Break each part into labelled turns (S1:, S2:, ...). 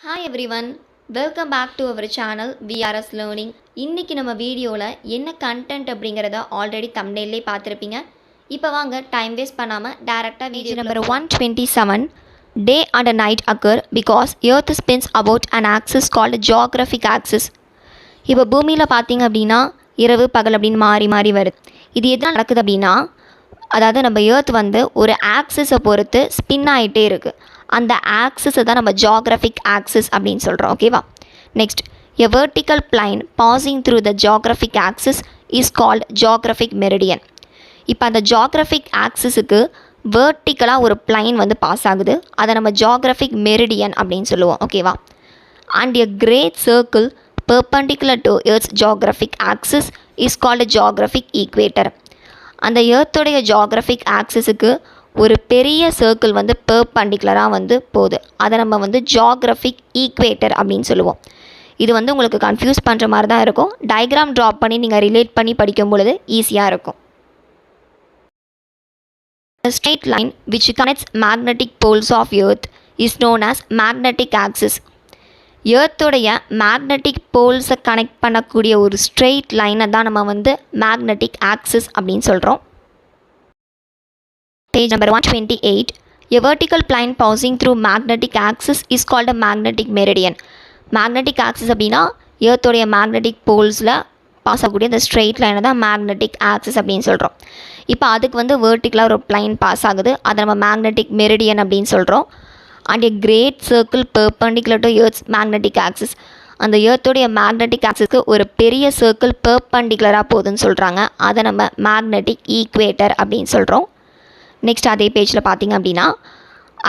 S1: Hi everyone, welcome back to our channel VRS learning. இன்றைக்கி நம்ம வீடியோவில் என்ன கண்டென்ட் அப்படிங்கிறத ஆல்ரெடி தம்ப்நெயிலே பார்த்துருப்பீங்க. இப்போ வாங்க டைம் வேஸ்ட் பண்ணாமல் டேரெக்டாக video number 127. Day and night occur because earth spins about an axis called geographic axis. இப்போ பூமியில் பார்த்தீங்க அப்படின்னா இரவு பகல் அப்படின்னு மாறி மாறி வருது. இது எதனால் நடக்குது அப்படின்னா, அதாவது நம்ம எர்த் வந்து ஒரு ஆக்சிஸை பொறுத்து ஸ்பின் ஆகிட்டே இருக்குது. அந்த ஆக்சிஸை தான் நம்ம ஜியோகிராஃபிக் ஆக்சிஸ் அப்படின்னு சொல்கிறோம். ஓகேவா? Next, a vertical plain passing through the geographic axis is called geographic meridian. இப்போ அந்த ஜியோகிராஃபிக் ஆக்சிஸுக்கு வெர்டிக்கலாக ஒரு பிளைன் வந்து பாஸ் ஆகுது. அதை நம்ம ஜியோகிராஃபிக் மெரிடியன் அப்படின்னு சொல்லுவோம். ஓகேவா? And a great circle perpendicular to earth's geographic axis is called geographic equator. அந்த எர்த்துடைய ஜியோகிராஃபிக் ஆக்சிஸுக்கு ஒரு பெரிய சர்க்கிள் வந்து பெர்பெண்டிகுலராக வந்து போகுது. அதை நம்ம வந்து ஜியோகிராஃபிக் ஈக்குவேட்டர் அப்படின்னு சொல்லுவோம். இது வந்து உங்களுக்கு கன்ஃபியூஸ் பண்ணுற மாதிரி தான் இருக்கும். டயக்ராம் ட்ராப் பண்ணி நீங்கள் ரிலேட் பண்ணி படிக்கும் பொழுது ஈஸியாக இருக்கும். A straight line which connects magnetic poles of earth is known as magnetic axis. எர்த்துடைய மேக்னெட்டிக் போல்ஸை கனெக்ட் பண்ணக்கூடிய ஒரு ஸ்ட்ரெயிட் லைனை தான் நம்ம வந்து மேக்னெட்டிக் ஆக்சிஸ் அப்படின்னு சொல்கிறோம். Page number 128. A vertical plane passing through magnetic axis is called a magnetic meridian. Magnetic axis அப்படின்னா எர்த்துடைய மேக்னெட்டிக் போல்ஸில் பாஸ் ஆகக்கூடிய அந்த ஸ்ட்ரெயிட் லைனை தான் மேக்னெட்டிக் ஆக்சிஸ் அப்படின்னு சொல்கிறோம். இப்போ அதுக்கு வந்து வெர்டிக்கலாக ஒரு பிளைன் பாஸ் ஆகுது. அதை நம்ம மேக்னெட்டிக் மெரிடியன் அப்படின்னு சொல்கிறோம். And a great circle perpendicular to earth's magnetic axis. அந்த எர்த்துடைய மேக்னெட்டிக் ஆக்சிஸ்க்கு ஒரு பெரிய சர்க்கிள் பெர்பெண்டிகுலராக போகுதுன்னு சொல்கிறாங்க. அதை நம்ம மேக்னெட்டிக் ஈக்குவேட்டர் அப்படின்னு சொல்கிறோம். நெக்ஸ்ட் அதே பேஜில் பார்த்தீங்க அப்படின்னா,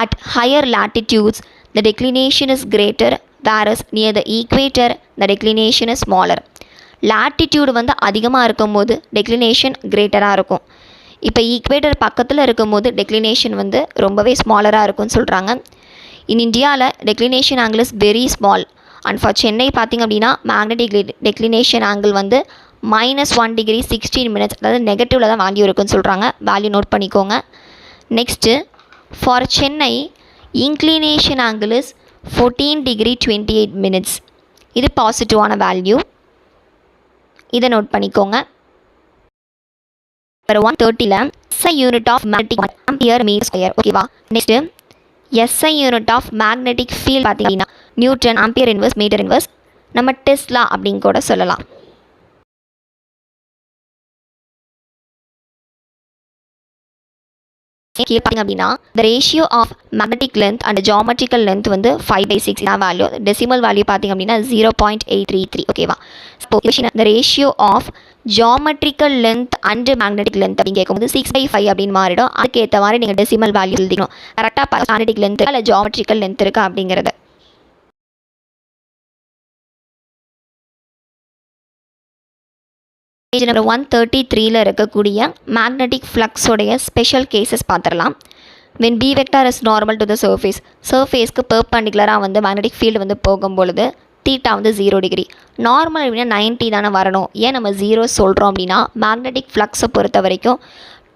S1: at higher latitudes the declination is greater whereas near the equator the declination is smaller. Latitude வந்து அதிகமாக இருக்கும்போது டெக்ளினேஷன் கிரேட்டராக இருக்கும். இப்போ ஈக்குவேட்டர் பக்கத்தில் இருக்கும்போது டெக்ளினேஷன் வந்து ரொம்பவே ஸ்மாலராக இருக்கும்னு சொல்கிறாங்க. இன் இந்தியாவில் declination angle is very small. And for Chennai பார்த்திங்க அப்படின்னா மேக்னெட்டிக் டெக்ளினேஷன் ஆங்கிள் வந்து -1 டிகிரி 16 மினிட்ஸ், அதாவது நெகட்டிவில் தான் வேல்யூ இருக்குன்னு சொல்கிறாங்க. வேல்யூ நோட் பண்ணிக்கோங்க. Next for Chennai inclination angle is 14 degree 28 minutes. இது பாசிட்டிவான வேல்யூ. இதை நோட் பண்ணிக்கோங்க. 130ல் SI unit of magnetic ampere metre square. ஓகேவா? Next SI unit of magnetic field பார்த்தீங்கன்னா newton, ampere inverse, metre inverse, நம்ம டெஸ்லா அப்படின்னு கூட சொல்லலாம். பார்த்தீங்க அப்படின்னா the ratio of magnetic length and geometrical length வந்து 5/6 தான் வேல்யூ. டெசிமல் வேல்யூ பார்த்தீங்க அப்படின்னா 0.833. ஓகேவா? the ratio of geometrical length and magnetic length அப்படின்னு கேட்கும்போது 6/5 அப்படின்னு மாறிடும். அதுக்கேற்ற மாதிரி நீங்கள் டெசிமல் வேல்யூ எழுதிக்கணும். கரெக்டாக மேக்னெட்டிக் லென்த் இல்லை ஜியோமெட்ரிக்கல் லென்த் இருக்கா அப்படிங்கிறது. பேஜ் நம்பர் 133ல் இருக்கக்கூடிய மேக்னெட்டிக் ஃப்ளக்ஸோடைய ஸ்பெஷல் கேசஸ் பார்த்துடலாம். when B vector is normal to the surface, சர்ஃபேஸ்க்கு பெர்பெண்டிகுலராக வந்து மேக்னெட்டிக் ஃபீல்டு வந்து போகும்பொழுது தீட்டா வந்து 0 டிகிரி. நார்மல் அப்படின்னா 90 தானே வரணும். ஏன் நம்ம 0 சொல்கிறோம் அப்படின்னா மேக்னெட்டிக் ஃப்ளக்ஸை பொறுத்த வரைக்கும்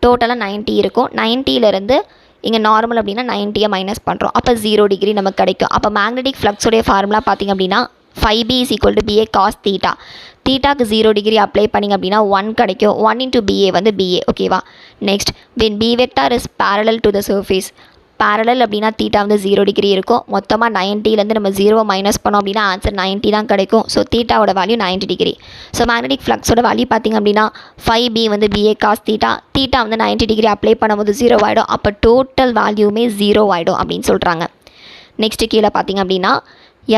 S1: டோட்டலாக 90 இருக்கும். 90லேருந்து இங்கே நார்மல் அப்படின்னா 90யை மைனஸ் பண்ணுறோம். அப்போ 0 டிகிரி நமக்கு கிடைக்கும். அப்போ மேக்னெட்டிக் ஃப்ளக்ஸோடைய ஃபார்முலா பார்த்திங்க அப்படின்னா 5B = BA cos தீட்டா. தீட்டாக்கு 0 டிகிரி அப்ளை பண்ணிங்க அப்படின்னா 1 கிடைக்கும். 1 × BA வந்து BA. ஓகேவா? Next, when B vector is parallel to the surface, parallel அப்படின்னா தீட்டா வந்து 0 டிகிரி இருக்கும். மொத்தமாக 90லேருந்து நம்ம 0 மைனஸ் பண்ணோம் அப்படின்னா ஆன்சர் 90 தான் கிடைக்கும். ஸோ தீட்டாவோட வேல்யூ 90 டிகிரி. ஸோ மேக்னெட்டிக் ஃப்ளக்ஸோட வேல்யூ பார்த்திங்க அப்படின்னா 5B வந்து BA cos தீட்டா. தீட்டா வந்து 90 டிகிரி அப்ளை பண்ணும்போது 0 ஆகிடும். அப்போ டோட்டல் வேல்யூமே 0 ஆகிடும் அப்படின்னு சொல்கிறாங்க. நெக்ஸ்ட்டு கீழே பார்த்திங்க அப்படின்னா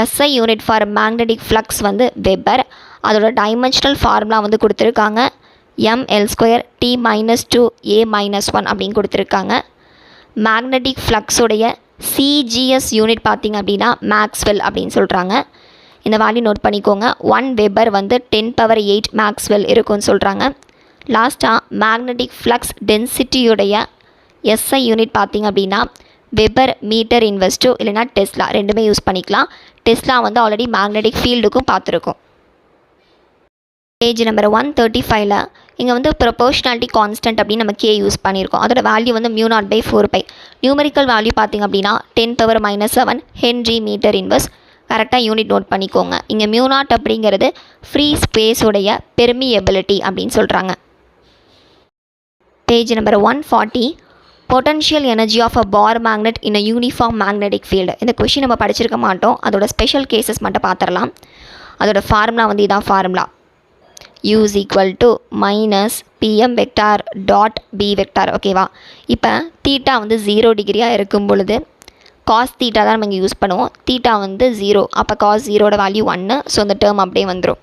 S1: SI unit for magnetic flux வந்து வெபர். அதோட டைமென்ஷனல் ஃபார்முலா வந்து கொடுத்துருக்காங்க. mL² T - 2 A - 1 அப்படின்னு கொடுத்துருக்காங்க. மேக்னெட்டிக் ஃப்ளக்ஸோடைய CGS யூனிட் பார்த்திங்க அப்படின்னா மேக்ஸ்வெல் அப்படின்னு சொல்கிறாங்க. இந்த வேல்யூ நோட் பண்ணிக்கோங்க. 1 வெபர் வந்து 10⁸ மேக்ஸ்வெல் இருக்குன்னு சொல்கிறாங்க. லாஸ்ட்டாக மேக்னெட்டிக் ஃப்ளக்ஸ் டென்சிட்டியுடைய SI யூனிட் பார்த்திங்க அப்படின்னா வெபர் மீட்டர் இன்வெர்ஸ் டூ இல்லைனா டெஸ்லா, ரெண்டுமே யூஸ் பண்ணிக்கலாம். டெஸ்லா வந்து ஆல்ரெடி மேக்னெட்டிக் ஃபீல்டுக்கும் பார்த்துருக்கோம். பேஜ் நம்பர் 135ல் இங்கே வந்து ப்ரொபோர்ஷனாலிட்டி கான்ஸ்டன்ட் அப்படின்னு நம்ம K யூஸ் பண்ணியிருக்கோம். அதோட வேல்யூ வந்து μ0/4π. நியூமரிக்கல் வேல்யூ பார்த்திங்க அப்படின்னா 10⁻⁻7 ஹென்ரி மீட்டர் இன்வெர்ஸ். கரெக்டாக யூனிட் நோட் பண்ணிக்கோங்க. இங்கே μ0 அப்படிங்கிறது ஃப்ரீ ஸ்பேஸோடைய பெர்மியபிலிட்டி அப்படின்னு சொல்கிறாங்க. Page number 140, potential energy of a bar magnet in a uniform magnetic field. இந்த கொஷின் நம்ம படிச்சிருக்க மாட்டோம், அதோட ஸ்பெஷல் கேசஸ் மட்டும் பார்த்துடலாம். அதோட ஃபார்முலா வந்து இதான் formula, U is equal to minus PM vector dot B vector. ஓகேவா? இப்போ தீட்டா வந்து 0 டிகிரியாக இருக்கும் பொழுது காஸ் தீட்டா தான் நம்ம இங்கே யூஸ் பண்ணுவோம். தீட்டா வந்து 0, அப்போ காஸ் 0ோட வேல்யூ 1, ஸோ அந்த டேர்ம் அப்படியே வந்துடும்.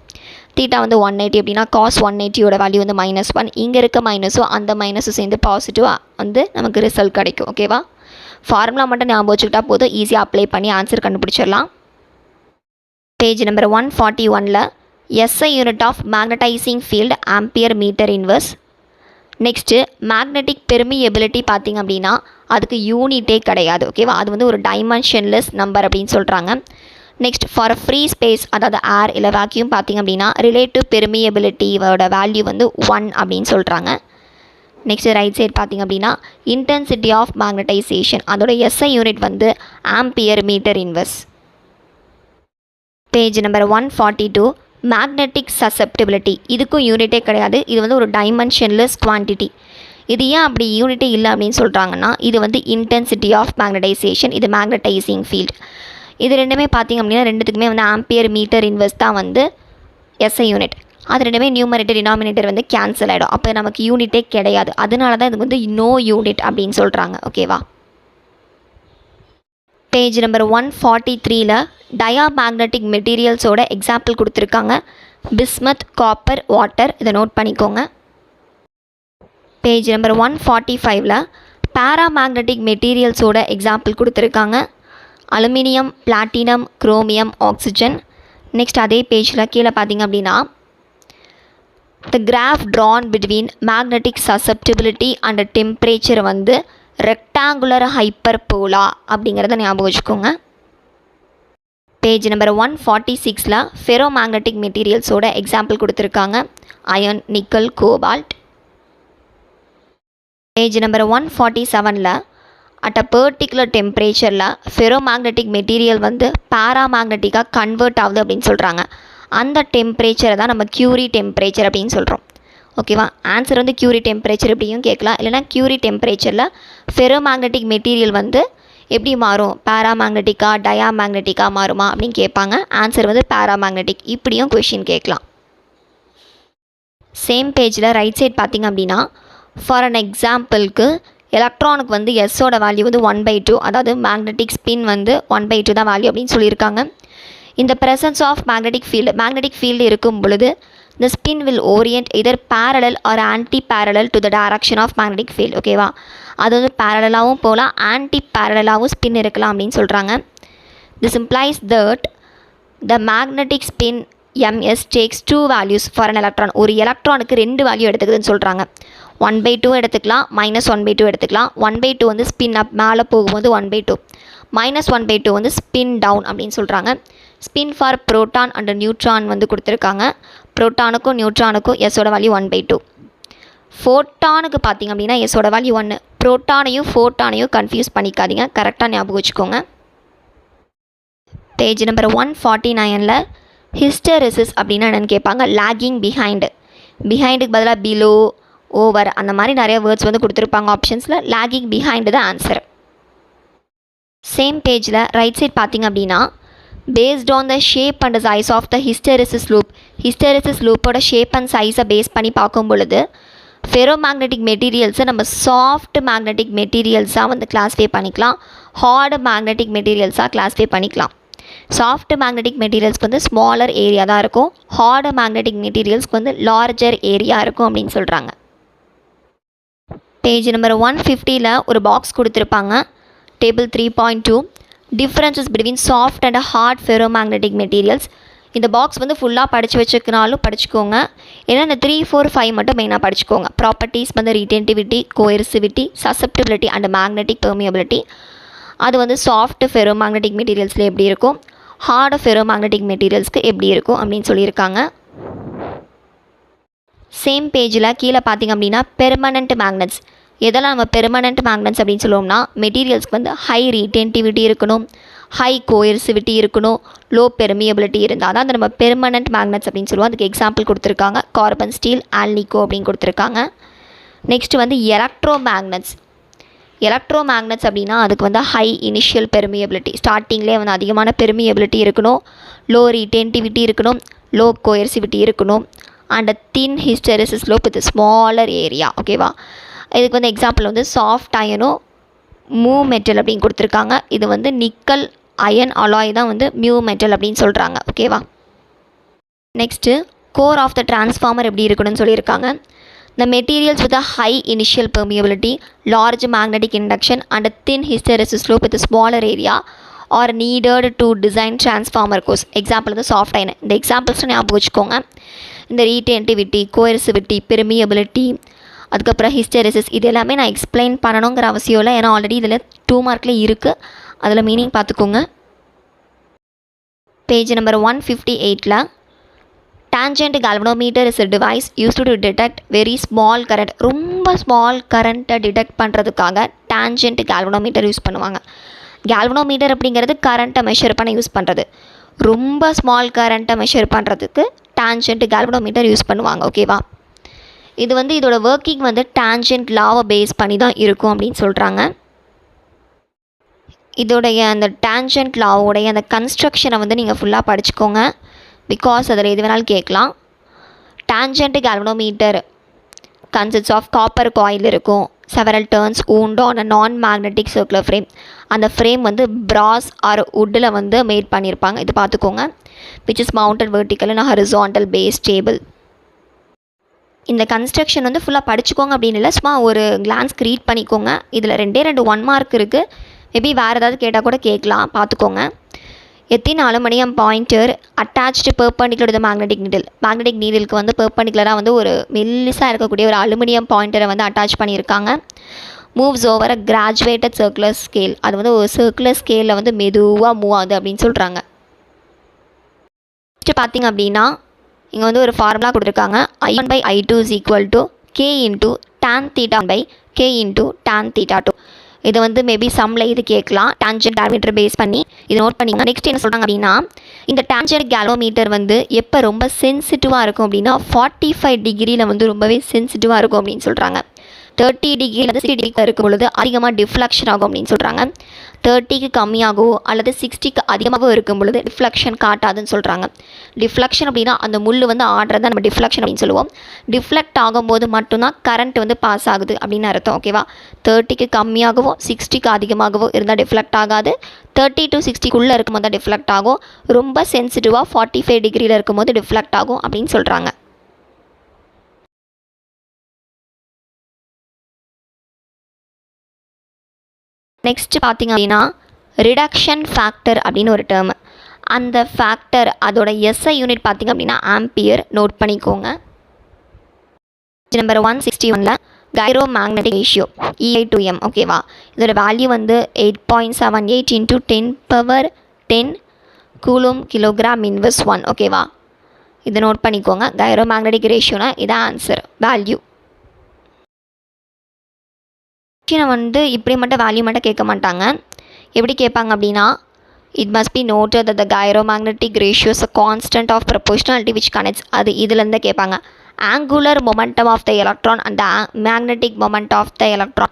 S1: தீட்டா வந்து 180 அப்படின்னா காஸ் 180ோட வேல்யூ வந்து -1. இங்கே இருக்க மைனஸும் அந்த மைனஸும் சேர்ந்து பாசிட்டிவாக வந்து நமக்கு ரிசல்ட் கிடைக்கும். ஓகேவா? ஃபார்முலா மட்டும் ஞாபகம் வச்சுக்கிட்டா போதும், ஈஸியாக அப்ளை பண்ணி ஆன்சர் கண்டுபிடிச்சிடலாம். பேஜ் நம்பர் 141ல் SI unit of magnetising field ampere metre inverse. Next magnetic permeability பார்த்திங்க அப்படின்னா அதுக்கு யூனிட்டே கிடையாது. ஓகேவா? அது வந்து ஒரு டைமென்ஷன்லெஸ் நம்பர் அப்படின்னு சொல்கிறாங்க. நெக்ஸ்ட் ஃபார் ஃப்ரீ ஸ்பேஸ், அதாவது ஏர் இல்லை வேக்யூம் பார்த்திங்க அப்படின்னா ரிலேட்டிவ் பெர்மியபிலிட்டியோட வேல்யூ வந்து 1 அப்படின்னு சொல்கிறாங்க. நெக்ஸ்ட் ரைட் சைட் பார்த்திங்க அப்படின்னா இன்டென்சிட்டி ஆஃப் மேக்னடைசேஷன், அதோட SI யூனிட் வந்து ampere metre inverse. Page number 142, magnetic susceptibility. இதுக்கும் யூனிட்டே கிடையாது, இது வந்து ஒரு டைமென்ஷன்லெஸ் குவான்டிட்டி. இது ஏன் அப்படி யூனிட்டே இல்லை அப்படின்னு சொல்கிறாங்கன்னா இது வந்து இன்டென்சிட்டி ஆஃப் மேக்னடைசேஷன், இது மேக்னடைசிங் ஃபீல்டு. இது ரெண்டுமே பார்த்திங்க அப்படின்னா ரெண்டுத்துக்குமே வந்து ஆம்பியர் மீட்டர் இன்வர்ஸ் தான் வந்து SI யூனிட். அது ரெண்டுமே நியூமரேட்டர் டினாமினேட்டர் வந்து கேன்சல் ஆகிடும், அப்போ நமக்கு யூனிட்டே கிடையாது. அதனால தான் இது வந்து நோ யூனிட் அப்படின்னு சொல்கிறாங்க. ஓகேவா? பேஜ் நம்பர் 143ல் டயாமேக்னட்டிக் மெட்டீரியல்ஸோட எக்ஸாம்பிள் கொடுத்துருக்காங்க. Bismuth, copper, water. இதை நோட் பண்ணிக்கோங்க. பேஜ் நம்பர் 145ல் பேராமேக்னட்டிக் மெட்டீரியல்ஸோட எக்ஸாம்பிள் கொடுத்துருக்காங்க. Aluminium, platinum, chromium, oxygen. Next அதே பேஜில் கீழே பார்த்திங்க அப்படின்னா the graph drawn between magnetic susceptibility and temperature வந்து ரெக்டாங்குலர் ஹைப்பர்போலா அப்படிங்கிறத ஞாபகம் வச்சுக்கோங்க. பேஜ் நம்பர் 146ல் ஃபெரோ மேக்னட்டிக் மெட்டீரியல்ஸோட எக்ஸாம்பிள் கொடுத்துருக்காங்க. Iron, nickel, cobalt. Page number 147ல் அட் அ பர்டிகுலர் டெம்பரேச்சரில் ஃபெரோ மேக்னட்டிக் மெட்டீரியல் வந்து பேராமேக்னட்டிக்காக கன்வெர்ட் ஆகுது அப்படின்னு சொல்கிறாங்க. அந்த டெம்பரேச்சரை தான் நம்ம க்யூரி டெம்பரேச்சர் அப்படின்னு சொல்கிறோம். ஓகேவா? ஆன்சர் வந்து க்யூரி டெம்பரேச்சர் எப்படியும் கேட்கலாம், இல்லைனா க்யூரி டெம்பரேச்சரில் ஃபெரோ மேக்னட்டிக் மெட்டீரியல் வந்து எப்படி மாறும், பேராமேக்னட்டிக்காக டயாமேக்னட்டிக்காக மாறுமா அப்படின்னு கேட்பாங்க. ஆன்சர் வந்து பேராமேக்னட்டிக், இப்படியும் கொஷின் கேட்கலாம். சேம் பேஜில் ரைட் சைட் பார்த்திங்க அப்படின்னா ஃபார் அன் எக்ஸாம்பிளுக்கு எலக்ட்ரானுக்கு வந்து எஸ்ஸோட வேல்யூ வந்து 1/2, அதாவது மேக்னெட்டிக் ஸ்பின் வந்து 1/2 தான் வேல்யூ அப்படின்னு சொல்லியிருக்காங்க. இந்த ப்ரெசன்ஸ் ஆஃப் மேக்னெட்டிக் ஃபீல்டு இருக்கும் பொழுது the spin will orient either parallel or anti-parallel to the direction of magnetic field. ஓகேவா? அது வந்து பேரலாகவும் போகலாம், ஆன்டி பேரலாகவும் ஸ்பின் இருக்கலாம் அப்படின்னு சொல்கிறாங்க. This implies that the magnetic spin ms takes 2 values for an electron. ஒரு எலக்ட்ரானுக்கு 2 வேல்யூ எடுத்துக்குதுன்னு சொல்கிறாங்க. 1/2 எடுத்துக்கலாம், -1/2 எடுத்துக்கலாம். 1/2 வந்து ஸ்பின் அப், மேலே போகும்போது 1/2. -1/2 வந்து ஸ்பின் டவுன் அப்படின்னு சொல்கிறாங்க. Spin for proton and neutron வந்து கொடுத்துருக்காங்க. ப்ரோட்டானுக்கும் நியூட்ரானுக்கும் எஸ்ஸோட வேல்யூ 1/2. ஃபோட்டானுக்கு பார்த்திங்க அப்படின்னா எஸ்ஸோட வேல்யூ 1. ப்ரோட்டானையும் ஃபோட்டானையும் கன்ஃபியூஸ் பண்ணிக்காதீங்க, கரெக்டாக ஞாபகம் வச்சுக்கோங்க. பேஜ் நம்பர் 149ல் ஹிஸ்டெரிசிஸ் அப்படின்னா என்னென்னு கேட்பாங்க. லாகிங், பிஹைண்டுக்கு பதிலாக பிலோ, ஓவர், அந்த மாதிரி நிறைய வேர்ட்ஸ் வந்து கொடுத்துருப்பாங்க ஆப்ஷன்ஸில். லாகிங் பிஹைண்டு தான் ஆன்சர். சேம் பேஜில் ரைட் சைட் பார்த்திங்க அப்படின்னா based on the shape and size of the hysteresis லூப்போட ஷேப் அண்ட் சைஸை பேஸ் பண்ணி பார்க்கும் பொழுது ஃபெரோமேக்னெட்டிக் மெட்டீரியல்ஸை நம்ம சாஃப்ட் மேக்னெட்டிக் மெட்டீரியல்ஸாக வந்து கிளாஸிஃபை பண்ணிக்கலாம், ஹார்டு மேக்னெட்டிக் மெட்டீரியல்ஸாக கிளாஸிஃபை பண்ணிக்கலாம். சாஃப்ட் மேக்னெட்டிக் மெட்டீரியல்ஸ்க்கு வந்து ஸ்மாலர் ஏரியா தான் இருக்கும், ஹார்டு மேக்னெட்டிக் மெட்டீரியல்ஸ்க்கு வந்து லார்ஜர் ஏரியா இருக்கும் அப்படின்னு சொல்கிறாங்க. பேஜ் நம்பர் 150ல் ஒரு பாக்ஸ் கொடுத்துருப்பாங்க. Table 3.2 differences between soft and hard ferromagnetic materials. இந்த பாக்ஸ் வந்து ஃபுல்லாக படித்து வச்சுக்கினாலும் படிச்சுக்கோங்க, ஏன்னா இந்த 3, 4, 5 மட்டும் மெயினாக படிச்சுக்கோங்க. ப்ராப்பர்ட்டிஸ் வந்து ரிட்டென்டிவிட்டி, கோஎர்சிவிட்டி, சசெப்டிபிலிட்டி அண்ட் மேக்னெட்டிக் பெர்மியபிலிட்டி. அது வந்து சாஃப்ட் ஃபெரோமேக்னெட்டிக் மெட்டீரியல்ஸில் எப்படி இருக்கும், ஹார்டு ஃபெரோமேக்னெட்டிக் மெட்டீரியல்ஸ்க்கு எப்படி இருக்கும் அப்படின்னு சொல்லியிருக்காங்க. சேம் பேஜில் கீழே பார்த்திங்க அப்படின்னா பெர்மனண்ட் மேக்னெட்ஸ். எதெல்லாம் நம்ம பெர்மனண்ட் மேக்னெட்ஸ் அப்படின்னு சொல்லுவோம்னா மெட்டீரியல்ஸ்க்கு வந்து ஹை ரிட்டென்டிவிட்டி இருக்கணும், ஹை கோயர்சிவிட்டி இருக்கணும், லோ பெர்மியபிலிட்டி இருந்தால் தான் நம்ம பெர்மனண்ட் மேக்னட்ஸ் அப்படின்னு சொல்லுவோம். அதுக்கு எக்ஸாம்பிள் கொடுத்துருக்காங்க, கார்பன் ஸ்டீல், ஆல்னிகோ அப்படின்னு கொடுத்துருக்காங்க. நெக்ஸ்ட் வந்து எலக்ட்ரோ மேக்னட்ஸ் அப்படின்னா அதுக்கு வந்து ஹை இனிஷியல் பெர்மியபிலிட்டி, ஸ்டார்டிங்லேயே வந்து அதிகமான பெர்மியபிலிட்டி இருக்கணும், லோ ரிட்டென்டிவிட்டி இருக்கணும், லோ கோயர்சிவிட்டி இருக்கணும், and thin hysteresis slope with smaller area. ஓகேவா? இதுக்கு வந்து எக்ஸாம்பிள் வந்து சாஃப்ட் அயனும் மியூ மெட்டல் அப்படின்னு கொடுத்துருக்காங்க. இது வந்து நிக்கல் அயன் அலாய் தான் வந்து மியூ மெட்டல் அப்படின்னு சொல்கிறாங்க. ஓகேவா? Next core of the transformer எப்படி இருக்கணும்னு சொல்லியிருக்காங்க. The materials with a high initial permeability, large magnetic induction and a thin hysteresis slope with a smaller area are needed to design transformer cores. Example வந்து soft iron. இந்த examples ஞாபகம் வச்சுக்கோங்க. இந்த ரீடென்டிவிட்டி, கோயர்சிவிட்டி, permeability, அதுக்கப்புறம் hysteresis, இது எல்லாமே நான் explain பண்ணணுங்கிற அவசியம் இல்லை. ஏன்னா ஆல்ரெடி இதில் 2 மார்க்கில் இருக்குது. அதில் மீனிங் பார்த்துக்கோங்க. பேஜ் நம்பர் 158ல் tangent galvanometer is a device used to detect very small current. ரொம்ப ஸ்மால் கரண்ட்டை டிடெக்ட் பண்ணுறதுக்காக tangent galvanometer யூஸ் பண்ணுவாங்க. galvanometer அப்படிங்கிறது கரண்ட்டை மெஷர் பண்ண யூஸ் பண்ணுறது. ரொம்ப ஸ்மால் கரண்ட்டை மெஷர் பண்ணுறதுக்கு tangent galvanometer யூஸ் பண்ணுவாங்க. ஓகேவா? இது வந்து இதோட ஒர்க்கிங் வந்து tangent லாவை பேஸ் பண்ணி தான் இருக்கும் அப்படின்னு சொல்கிறாங்க. இதோடைய அந்த tangent லாவோடைய அந்த கன்ஸ்ட்ரக்ஷனை வந்து நீங்கள் ஃபுல்லாக படிச்சுக்கோங்க. பிகாஸ் அதில் எது வேணாலும் கேட்கலாம். tangent galvanometer consists of copper coil இருக்கும், several turns wound on a non-magnetic circular frame. அந்த ஃப்ரேம் வந்து brass or woodல வந்து மேட் பண்ணியிருப்பாங்க. இது பார்த்துக்கோங்க. which is mounted vertical in a horizontal base table. இந்த கன்ஸ்ட்ரக்ஷன் வந்து ஃபுல்லாக படிச்சுக்கோங்க அப்படின்னு இல்லை, சும்மா ஒரு கிளான்ஸ்க்கு ரீட் பண்ணிக்கோங்க. இதில் 2 1 மார்க் இருக்குது. மேபி வேறு ஏதாவது கேட்டால் கூட கேட்கலாம், பார்த்துக்கோங்க. A thin aluminium pointer attached perpendicular to the magnetic needle. Magnetic நீடிலுக்கு வந்து பெர்பெண்டிகுலராக வந்து ஒரு மெல்லிசாக இருக்கக்கூடிய ஒரு அலுமினியம் பாயிண்டரை வந்து அட்டாச் பண்ணியிருக்காங்க. மூவ்ஸ் ஓவர் அ கிராஜுவேட்டட் சர்க்குலர் ஸ்கேல். அது வந்து ஒரு சர்க்குலர் ஸ்கேலில் வந்து மெதுவாக மூவ் ஆகுது அப்படின்னு சொல்கிறாங்க. நெக்ஸ்ட்டு பார்த்திங்க அப்படின்னா இங்கே வந்து ஒரு ஃபார்முலா கொடுத்துருக்காங்க. I1/I2 is equal to K into tan theta 1 by K into tan theta 2. இது வந்து மேபி சம்மில் இது கேட்கலாம், tangent galvanometer பேஸ் பண்ணி. இது நோட் பண்ணிங்க. நெக்ஸ்ட் என்ன சொல்கிறாங்க அப்படின்னா, இந்த tangent galvanometer வந்து எப்போ ரொம்ப சென்சிட்டிவாக இருக்கும் அப்படின்னா 45 டிகிரியில் வந்து ரொம்பவே சென்சிட்டிவாக இருக்கும் அப்படின்னு சொல்கிறாங்க. 30 டிகிரி 60 டிகிரி இருக்கும் பொழுது அதிகமாக டிஃப்ளெக்ஷன் ஆகும் அப்படின்னு சொல்கிறாங்க. 30க்கு கம்மியாகவோ அல்லது 60க்கு அதிகமாகவோ இருக்கும் பொழுது டிஃப்ளெக்ஷன் காட்டாதுன்னு சொல்கிறாங்க. டிஃப்ளெக்ஷன் அப்படின்னா அந்த முள் வந்து ஆடுறத நம்ம டிஃப்ளெக்ஷன் அப்படின்னு சொல்லுவோம். டிஃப்ளெக்ட் ஆகும்போது மட்டும்தான் கரண்ட் வந்து பாஸ் ஆகுது அப்படின்னு அர்த்தம். ஓகேவா? 30க்கு கம்மியாகவோ 60க்கு அதிகமாகவோ இருந்தால் டிஃப்ளெக்ட் ஆகாது. 30 to 60க்குள்ளே இருக்கும்போது தான் டிஃப்ளெக்ட் ஆகும். ரொம்ப சென்சிட்டிவாக 45 டிகிரியில் இருக்கும்போது டிஃப்ளெக்ட் ஆகும் அப்படின்னு சொல்கிறாங்க. நெக்ஸ்ட்டு பார்த்திங்க அப்படின்னா ரிடக்ஷன் ஃபேக்டர் அப்படின்னு ஒரு டேர்ம். அந்த ஃபேக்டர் அதோட எஸ்ஐ யூனிட் பார்த்திங்க அப்படின்னா ஆம்பியர். நோட் பண்ணிக்கோங்க. நம்பர் 161ல் கைரோ மேக்னெட்டிக் ரேஷியோ EI/M. ஓகேவா? இதோட வேல்யூ வந்து 8.78 into 10^10 கூலும் கிலோகிராம் இன்வெர்ஸ் 1. ஓகேவா? இதை நோட் பண்ணிக்கோங்க. கைரோ மேக்னெட்டிக் ரேஷியோனா இதான் ஆன்சர், வேல்யூ. வந்து இப்படி மட்டும் வேல்யூ மட்டும் கேட்க மாட்டாங்க. எப்படி கேட்பாங்க அப்படின்னா, it must be noted that the gyromagnetic ratio is a constant of proportionality which connects. அது இதுலேருந்து கேட்பாங்க. angular momentum of the electron and the magnetic moment of the electron.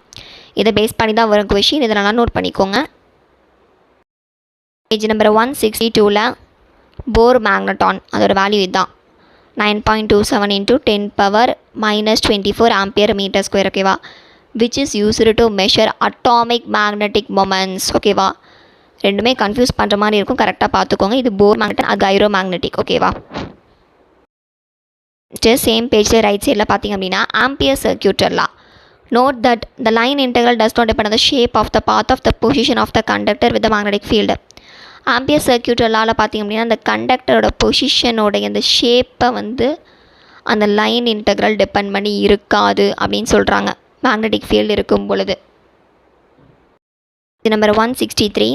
S1: இதை பேஸ் பண்ணி தான் வரும் கொஷின். இதை நல்லா நோட் பண்ணிக்கோங்க. பேஜ் நம்பர் 162ல் போர் மேக்னட்டான் அதோட வேல்யூ இதுதான், 9.27 into 10^-24 ஆம்பியர் மீட்டர் ஸ்கொயர். ஓகேவா? which is used to measure atomic magnetic moments. ஓகேவா? ரெண்டுமே கன்ஃபியூஸ் பண்ணுற மாதிரி இருக்கும், கரெக்டாக பார்த்துக்கோங்க. இது போர் மேக்னெட், அது கைரோ மேக்னெட்டிக். ஓகேவா? சேம் பேஜில் ரைட் சைடில் பார்த்திங்க அப்படின்னா ampere circuital law. Note that the line integral does not depend on the shape of the path of the position of the conductor with the magnetic field. Ampere circuital லாவில் பார்த்திங்க அப்படின்னா அந்த கண்டக்டரோட பொசிஷனோடைய அந்த ஷேப்பை வந்து அந்த லைன் இன்டெக்ரல் டிபெண்ட் பண்ணி இருக்காது அப்படின்னு சொல்கிறாங்க மேக்னெட்டிக் ஃபீல்டு இருக்கும் பொழுது. Number 163,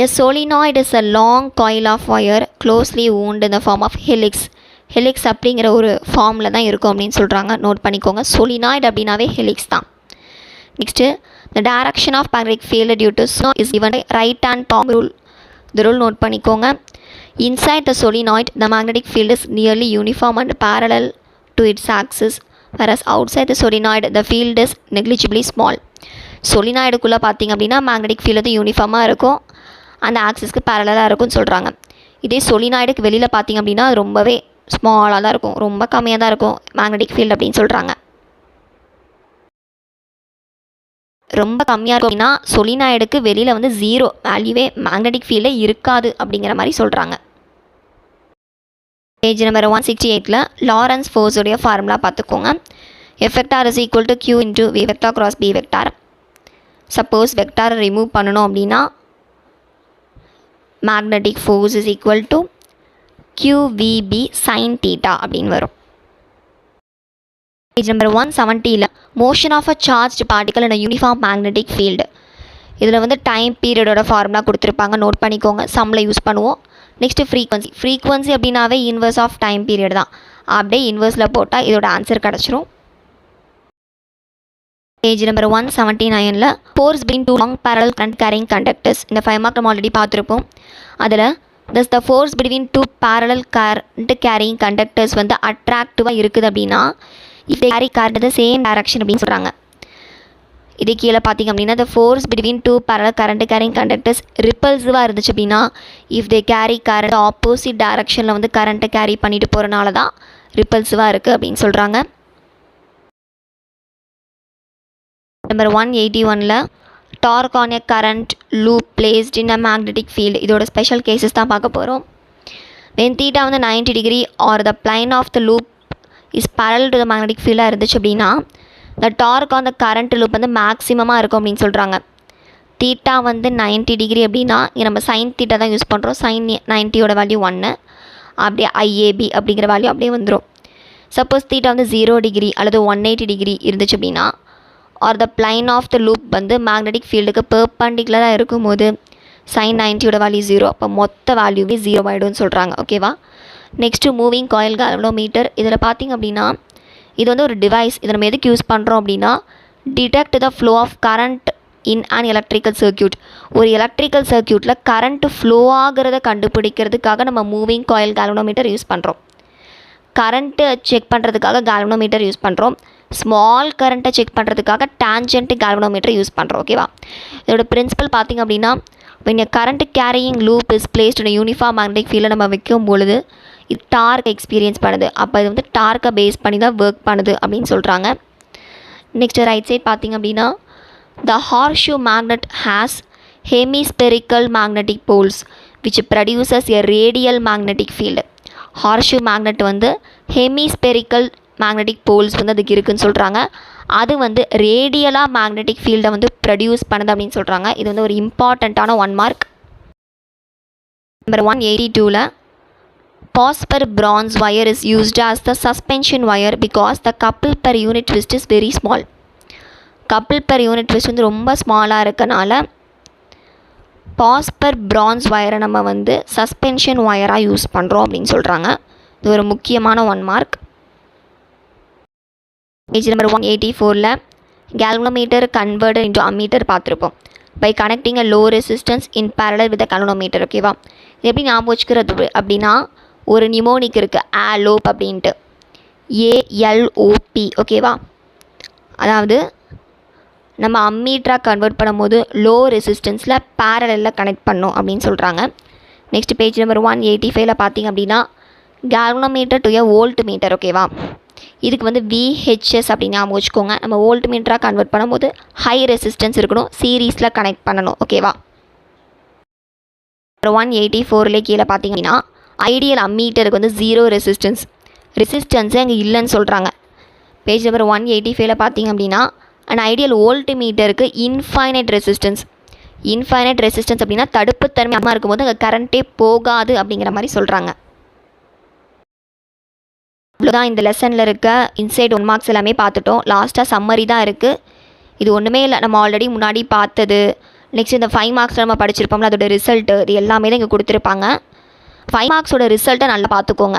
S1: a solenoid is a long coil of wire closely wound in the form of helix. Helix அப்படிங்கிற ஒரு ஃபார்மில் தான் இருக்கும் அப்படின்னு சொல்கிறாங்க. நோட் பண்ணிக்கோங்க. solenoid அப்படின்னாவே ஹெலிக்ஸ் தான். Next the direction of magnetic field due to snow is given by right hand palm rule. இந்த ரூல் நோட் பண்ணிக்கோங்க. Inside the solenoid the magnetic field is nearly uniform and parallel to its axis, whereas outside the solenoid the field is negligibly small. solenoidக்குள்ளே பார்த்தீங்க அப்படின்னா magnetic field வந்து யூனிஃபார்மாக இருக்கும், அந்த ஆக்சிஸ்க்கு பேரலாக இருக்கும்னு சொல்கிறாங்க. இதே solenoidக்கு வெளியில் பார்த்தீங்க அப்படின்னா ரொம்பவே ஸ்மாலாக தான் இருக்கும், ரொம்ப கம்மியாக தான் இருக்கும் மேக்னெட்டிக் ஃபீல்டு அப்படின்னு சொல்கிறாங்க. ரொம்ப கம்மியாக இருக்கும் அப்படின்னா solenoidக்கு வெளியில் வந்து 0 வேல்யூவே மேக்னெட்டிக் ஃபீல்டே இருக்காது அப்படிங்கிற மாதிரி சொல்கிறாங்க. பேஜ் நம்பர் 168ல் லாரன்ஸ் ஃபோர்ஸுடைய ஃபார்முலா பார்த்துக்கோங்க. F vector is equal to Q into V vector cross B vector. Suppose வெக்டாரை ரிமூவ் பண்ணணும் அப்படின்னா magnetic force is equal to QVB sin theta அப்படின்னு வரும். பேஜ் நம்பர் 170ல் motion of a charge particle in a uniform magnetic field. இதில் வந்து time பீரியடோட formula கொடுத்துருப்பாங்க, நோட் பண்ணிக்கோங்க, சம்மில் யூஸ் பண்ணுவோம். நெக்ஸ்ட்டு ஃப்ரீக்வன்சி அப்படின்னாவே இன்வர்ஸ் ஆஃப் டைம் பீரியட் தான், அப்படியே இன்வர்ஸில் போட்டால் இதோட ஆன்சர் கிடச்சிரும். பேஜ் நம்பர் 179ல் force between 2 long parallel current carrying conductors. இந்த 5 மார்க் நம்ம ஆல்ரெடி பார்த்துருப்போம். அதில் thus the force between 2 parallel current carrying conductors வந்து அட்ராக்டிவாக இருக்குது அப்படின்னா if they carry current in the same direction அப்படின்னு சொல்கிறாங்க. இது கீழே பார்த்தீங்க அப்படின்னா the force between 2 parallel current carrying conductors ரிப்பல்சிவாக இருந்துச்சு அப்படின்னா if they carry current opposite டைரக்ஷனில் வந்து கரண்ட்டை கேரி பண்ணிட்டு போகிறனால தான் ரிப்பல்சிவாக இருக்குது அப்படின்னு சொல்கிறாங்க. நம்பர் 181ல் torque on a current loop placed in a magnetic field. இதோட ஸ்பெஷல் கேசஸ் தான் பார்க்க போகிறோம். வென் தீட்டா வந்து 90 degree or the plane of the loop is parallel to the magnetic ஃபீல்டாக இருந்துச்சு அப்படின்னா the torque on the current loop வந்து மேக்ஸிமமாக இருக்கும் அப்படின்னு சொல்கிறாங்க. தீட்டா வந்து 90 டிகிரி அப்படின்னா இங்கே நம்ம சைன் தீட்டா தான் யூஸ் பண்ணுறோம். சைன் 90யோட வேல்யூ 1, அப்படியே IAB அப்படிங்கிற வேல்யூ அப்படியே வந்துடும். சப்போஸ் தீட்டா வந்து 0 டிகிரி அல்லது 180 டிகிரி இருந்துச்சு அப்படின்னா or the plane of the loop வந்து மேக்னெட்டிக் ஃபீல்டுக்கு பெர்பெண்டிகுலராக இருக்கும்போது சைன் 90யோட வேல்யூ 0, அப்போ மொத்த வேல்யூவே 0 ஆகிடும்னு சொல்கிறாங்க. ஓகேவா? Next moving coil galvanometer. இதில் பார்த்திங்க அப்படின்னா இது வந்து ஒரு டிவைஸ். இதை நம்ம எதுக்கு யூஸ் பண்ணுறோம் அப்படின்னா detect the flow of current in an electrical circuit. ஒரு எலக்ட்ரிக்கல் சர்க்யூட்டில் கரண்ட்டு ஃப்ளோ ஆகிறத கண்டுபிடிக்கிறதுக்காக நம்ம மூவிங் காயில் கால்வனோமீட்டர் யூஸ் பண்ணுறோம். கரண்ட்டு செக் பண்ணுறதுக்காக கால்வனோமீட்டர் யூஸ் பண்ணுறோம். ஸ்மால் கரண்ட்டை செக் பண்ணுறதுக்காக டேஞ்சன்ட் கால்வனோமீட்டர் யூஸ் பண்ணுறோம். ஓகேவா? இதோட பிரின்சிபல் பார்த்திங்க அப்படின்னா when a current carrying loop is placed in a uniform magnetic field நம்ம வைக்கும் பொழுது இது டார்க் எக்ஸ்பீரியன்ஸ் பண்ணுது. அப்போ இது வந்து டார்க்கை பேஸ் பண்ணி தான் ஒர்க் பண்ணுது அப்படின்னு சொல்கிறாங்க. நெக்ஸ்ட்டு ரைட் சைட் பார்த்திங்க அப்படின்னா the horseshoe magnet has hemispherical magnetic poles which produces a radial magnetic field. horseshoe magnet வந்து hemispherical magnetic poles வந்து அதுக்கு இருக்குதுன்னு சொல்கிறாங்க. அது வந்து ரேடியலாக மேக்னெட்டிக் ஃபீல்டை வந்து ப்ரொடியூஸ் பண்ணுது அப்படின்னு சொல்கிறாங்க. இது வந்து ஒரு இம்பார்ட்டண்ட்டான 1 மார்க். நம்பர் 182ல் phosphor bronze wire is used as the suspension wire because the couple per unit twist is very small. couple per unit twist வந்து ரொம்ப ஸ்மாலாக இருக்கனால பாஸ்பர் bronze wire நம்ம வந்து சஸ்பென்ஷன் ஒயராக யூஸ் பண்ணுறோம் அப்படின்னு சொல்கிறாங்க. இது ஒரு முக்கியமான 1 மார்க். பேஜ் நம்பர் 184ல் galvanometer converted into ammeter பார்த்துருப்போம். By connecting a low resistance in parallel with a galvanometer. ஓகேவா? இது எப்படி ஞாபகம் வச்சுக்கிறது அப்படின்னா ஒரு நிமோனிக் இருக்குது ஆலோப் அப்படின்ட்டு, ALOP. ஓகேவா? அதாவது நம்ம அம்மீட்டராக கன்வெர்ட் பண்ணும்போது லோ ரெசிஸ்டன்ஸில் பேரலில் கனெக்ட் பண்ணோம் அப்படின்னு சொல்கிறாங்க. நெக்ஸ்ட் பேஜ் நம்பர் 185ல் பார்த்திங்க அப்படின்னா galvanometer to a voltmeter. ஓகேவா? இதுக்கு வந்து VHS அப்படின்னு ஞாபகம் வச்சுக்கோங்க. நம்ம வோல்ட் மீட்டராக கன்வெர்ட் பண்ணும்போது ஹை ரெசிஸ்டன்ஸ் இருக்கணும், சீரீஸில் கனெக்ட் பண்ணணும். ஓகேவா? 184லே கீழே பார்த்தீங்கன்னா ஐடியல் அம்மீட்டருக்கு வந்து 0 ரெசிஸ்டன்ஸே அங்கே இல்லைன்னு சொல்கிறாங்க. பேஜ் நம்பர் 185ல் பார்த்தீங்க அப்படின்னா அண்ட் ஐடியல் வோல்ட் மீட்டருக்கு இன்ஃபைனைட் ரெசிஸ்டன்ஸ் அப்படின்னா தடுப்புத்தன்மை அதிகமாக இருக்கும்போது அங்கே கரண்ட்டே போகாது அப்படிங்கிற மாதிரி சொல்கிறாங்க. இவ்வளோதான் இந்த லெசனில் இருக்க இன்சைட் 1 மார்க்ஸ் எல்லாமே பார்த்துட்டோம். லாஸ்ட்டாக சம்மரி தான் இருக்குது. இது ஒன்றுமே இல்லை, நம்ம ஆல்ரெடி முன்னாடி பார்த்தது. நெக்ஸ்ட் இந்த 5 மார்க்ஸ் நம்ம படிச்சிருப்போம்ல, அதோட ரிசல்ட்டு இது எல்லாமே தான் இங்கே கொடுத்துருப்பாங்க. 5 மார்க்ஸோட ரிசல்ட்டை நல்லா பார்த்துக்கோங்க.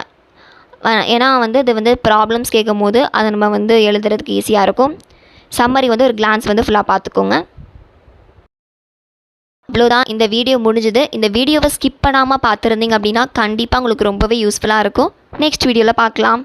S1: ஏன்னா வந்து இது வந்து ப்ராப்ளம்ஸ் கேட்கும் போது அதை நம்ம வந்து எழுதுறதுக்கு ஈஸியாக இருக்கும். சம்மரி வந்து ஒரு கிளான்ஸ் வந்து ஃபுல்லாக பார்த்துக்கோங்க. அவ்வளோதான், இந்த வீடியோ முடிஞ்சுது. இந்த வீடியோவை ஸ்கிப் பண்ணாமல் பார்த்துருந்தீங்க அப்படின்னா கண்டிப்பாக உங்களுக்கு ரொம்பவே யூஸ்ஃபுல்லாக இருக்கும். நெக்ஸ்ட் வீடியோவில் பார்க்கலாம்.